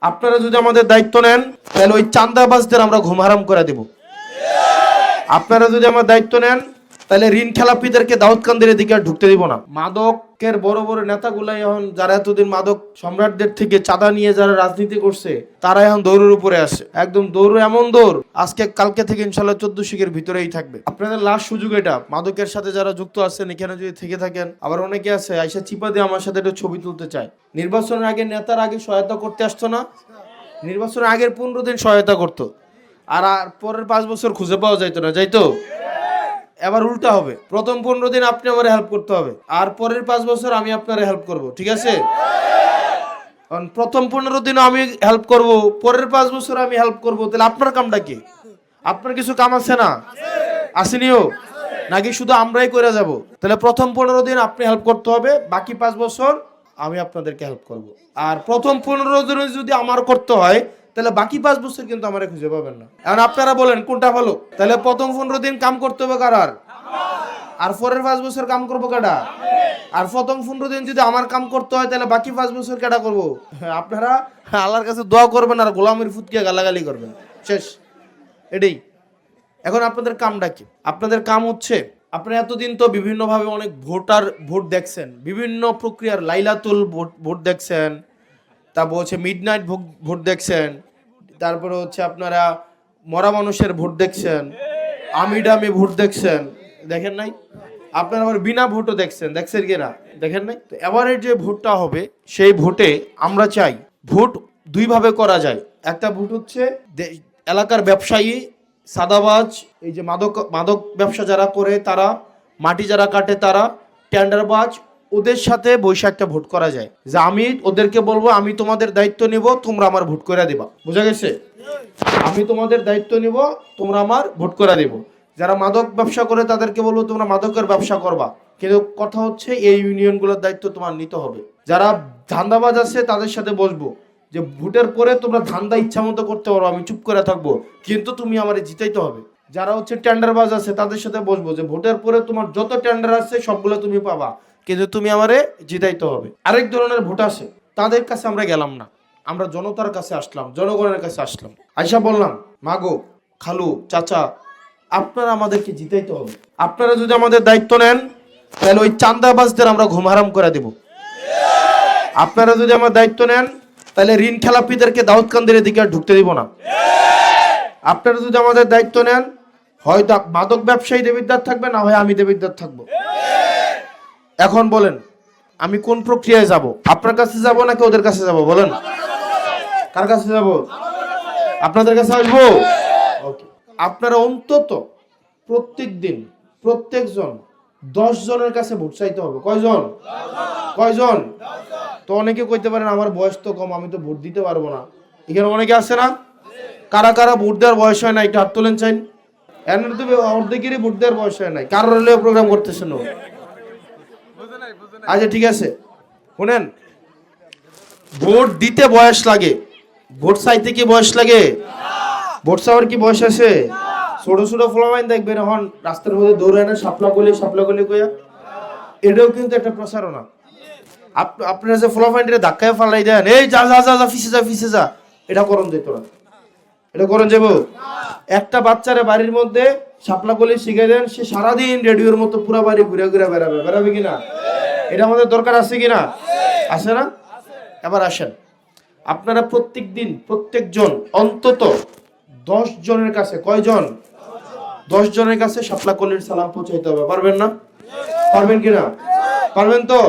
আপনারা যদি আমাদের দায়িত্ব নেন তাহলে ওই চাঁদাবাজদের আমরা ঘুম হারাম করে দেব। আপনারা যদি আমার দায়িত্ব নেন তাহলে ঋণ খেলাপিদেরকে দাউদকান্দির দিকে আর ঢুকতে দিব না। মাদকের বড় বড় নেতাগুলাই এখন যারা এতদিন মাদক সম্রাটদের থেকে চাঁদা নিয়ে যারা রাজনীতি করছে তারা এখন দৌড়ের উপরে আসে, একদম দৌড় এমন দৌড় আজকে কালকে থেকে ইনশাল্লাহ 14 শিখের ভিতরেই থাকবে। আপনাদের লাস্ট সুযোগ এটা, মাদকের সাথে যারা যুক্ত আছেন এখানে যদি থেকে থাকেন, আবার অনেকে আছে আইসা চিপা দিয়ে আমার সাথে একটা ছবি তুলতে চায়। নির্বাচনের আগে নেতার আগে সহায়তা করতে আসতো না, নির্বাচনের আগের 15 দিন সহায়তা করতো, আর পরের 5 বছর খুঁজে পাওয়া যাইতো না, যাইতো? এবার উল্টা হবে, প্রথম 15 দিন আপনি আমার হেল্প করতে হবে, আর পরের 5 বছর আমি আপনারে হেল্প করব, ঠিক আছে? কারণ প্রথম 15 দিন আমি হেল্প করব, পরের 5 বছর আমি হেল্প করব, তাহলে আপনার কামটা কি? আপনার কিছু কাম আছে না? আসেনিও নাকি শুধু আমরাই করে যাব? তাহলে প্রথম 15 দিন আপনি হেল্প করতে হবে, বাকি 5 বছর আমি আপনাদেরকে হেল্প করব। আর প্রথম 15 দিন যদি আমার করতে হয় তাহলে বাকি 5 বছর কিন্তু আমারে খুঁজে পাবেন না। এখন আপনারা বলেন কোনটা ভালো? তাহলে প্রথম 15 দিন কাম করতে হবে কার? আর পরের 5 বছর কাম করবো কাটা? আর প্রথম 15 দিন যদি আমার কাম করতে হয় তাহলে বাকি 5 বছর কাটা করবো? আপনারা আল্লাহর কাছে দোয়া করবেন আর গোলামের ফুটকে গালাগালি করবেন, শেষ এটাই। এখন আপনাদের কামটা কি? আপনাদের কাম হচ্ছে, আপনারা এতদিন তো বিভিন্নভাবে অনেক ভোট দেখছেন, বিভিন্ন প্রক্রিয়ার লাইলাতুল ভোট দেখছেন, তারপর হচ্ছে মিডনাইট ভোট দেখছেন, তারপরে হচ্ছে আপনারা মরা মানুষের ভোট দেখছেন, আমিডামি ভোট দেখছেন, দেখেন নাই? আপনারা আবার বিনা ভোটও দেখছেন কিনা, দেখেন নাই? তো এবারের যে ভোটটা হবে সেই ভোটে আমরা চাই ভোট দুইভাবে করা যায়। একটা ভোট হচ্ছে এলাকার ব্যবসায়ী, সাদাবাজ, এই যে মাদক ব্যবসা যারা করে তারা, মাটি যারা কাটে তারা, টেন্ডারবাজ, ওদের সাথে বৈশা একটা ভোট করা যায়, যে আমি ওদেরকে বলবো আমি তোমাদের দায়িত্ব নিব, তোমরা আমার ভোট করে দিবা। বুঝা গেছে? আমি তোমাদের দায়িত্ব নিব, তোমরা আমার ভোট করে দিব। যারা মাদক ব্যবসা করে তাদেরকে বলবো তোমরা মাদকের ব্যবসা করবা, কিন্তু কথা হচ্ছে এই ইউনিয়নগুলোর দায়িত্ব তোমার নিতে হবে। যারা ধান্দাবাজ আছে তাদের সাথে বসবো যে ভোটের পরে তোমরা ধান্দা ইচ্ছা মতো করতে পারো, আমি চুপ করে থাকবো, কিন্তু তুমি আমারে জিতাইতে হবে। যারা হচ্ছে টেন্ডারবাজ আছে তাদের সাথে বসবো যে ভোটের পরে তোমার যত টেন্ডার আছে সবগুলো তুমি পাবা, কিন্তু তুমি আমারে জিতাইতে হবে। আরেক ধরনের ভোট আছে, তাদের কাছে আমরা গেলাম না, আমরা জনতার কাছে আসলাম, জনগণের কাছে আসলাম, আইসা বললাম মাগো, খালু, চাচা, আপনারা আমাদেরকে জিতাইতে হবে। আপনারা যদি আমাদের দায়িত্ব নেন তাহলে ওই চাঁদাবাজদের আমরা ঘুম হারাম করে দেব। আপনারা যদি আমার দায়িত্ব নেন তাহলে ঋণ খেলাপিদেরকে দাউদকান্দির দিকে আর ঢুকতে দিব না। আপনারা যদি আমাদের দায়িত্ব নেন হয় মাদক ব্যবসায়ী দেবিদ্বার থাকবে, না হয় আমি দেবিদ্বার থাকবো। এখন বলেন আমি কোন প্রক্রিয়ায় যাব? আপনার কাছে যাব নাকি ওদের কাছে যাব? বলেন কার কাছে যাব? আপনাদের কাছে আসবো। ওকে, আপনারা অন্তত প্রত্যেক দিন প্রত্যেকজন 10 জনের কাছে ভোট চাইতে হবে। কয়জন? কয়জন? তো অনেকে কইতে পারেন আমার বয়স তো কম, আমি তো ভোট দিতে পারবো না। এখানে অনেকে আছে না, কারা কারা ভোট দেওয়ার বয়স হয় না, একটু হাত তোলেন চাই। এর তো অর্ধেকেরই ভোট দেওয়ার বয়স হয় নাই, কারোর হলেও প্রোগ্রাম করতেছেন। আচ্ছা ঠিক আছে, শুনেন, ভোট দিতে বয়স লাগে, ভোট চাইতে কি বয়স লাগে? ভোট চাওয়ার কি বয়স আছে? ছোট ছোট ফলামাইন দেখবেন এখন রাস্তার মধ্যে দৌড়ায় না, সাপলা গলি কইয়া, এটাও কিন্তু একটা প্রচারণা। আপনারা যে ফলাফাইনটা ধাক্কায় ফালাই দেন, এই যা যা যা ফিসে যা, এটা করণ যেত না, এটা করণ যাব। একটা বাচ্চারে বাড়ির মধ্যে সাপলা গলি শিখে দেন, সে সারাদিন রেডিওর মতো পুরো বাড়ি ঘুরে ঘুরে বেড়াবে কিনা? এটা আমাদের দরকার আছে কিনা? আছে না? এবার আসেন, আপনারা প্রত্যেক দিন প্রত্যেকজন অন্তত 10 জনের কাছে, কয়জন? 10 জনের কাছে শাপলা কলির সালাম পৌঁছাইতে হবে। পারবেন না? পারবেন কিনা? পারবেন তো?